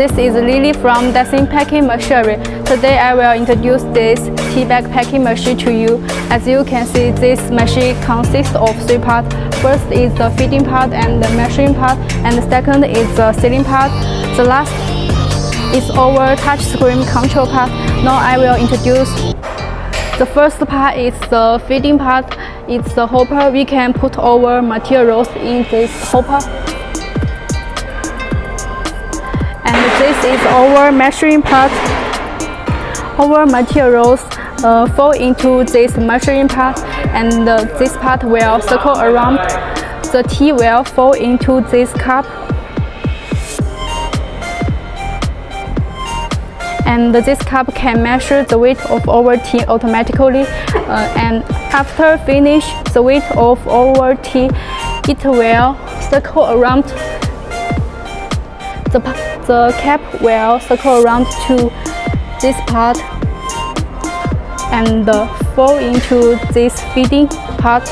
This is Lily from Dession packing machinery. Today I will introduce this tea bag packing machine to you. As you can see, this machine consists of 3 parts. First is the feeding part and the measuring part, and the second is the sealing part. The last is our touch screen control part. Now I will introduce the first part is the feeding part. It's the hopper. We can put our materials in this hopper. And this is our measuring part. Our materials fall into this measuring part, and this part will circle around. The tea will fall into this cup. And this cup can measure the weight of our tea automatically. And after finish the weight of our tea, it will circle around. The cap will circle around to this part and fall into this feeding part.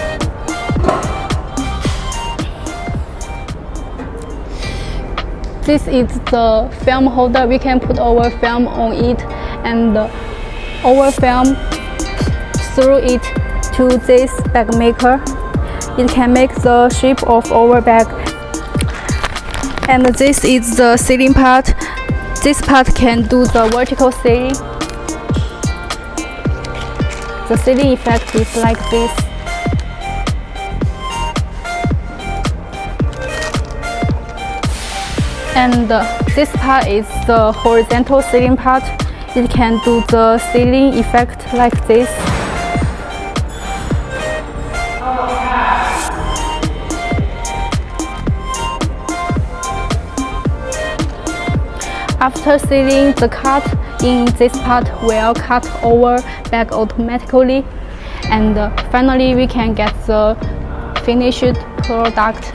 This is the film holder. We can put our film on it and our film through it to this bag maker. It can make the shape of our bag. And this is the sealing part. This part can do the vertical sealing. The sealing effect is like this. And this part is the horizontal sealing part. It can do the sealing effect like this. After sealing, the cut in this part will cut our bag automatically, and finally we can get the finished product.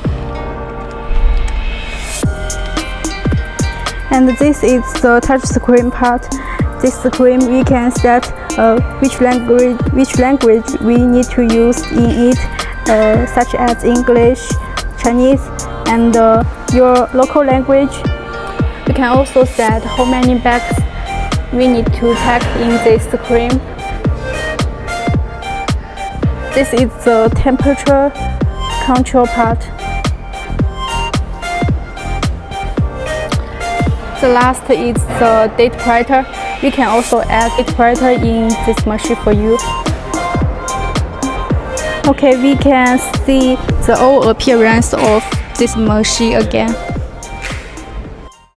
And this is the touch screen part. This screen we can set which language we need to use in it, such as English, Chinese, and your local language. We can also set how many bags we need to pack in this screen. This is the temperature control part. The last is the date writer. We can also add date writer in this machine for you. Okay, we can see the old appearance of this machine again.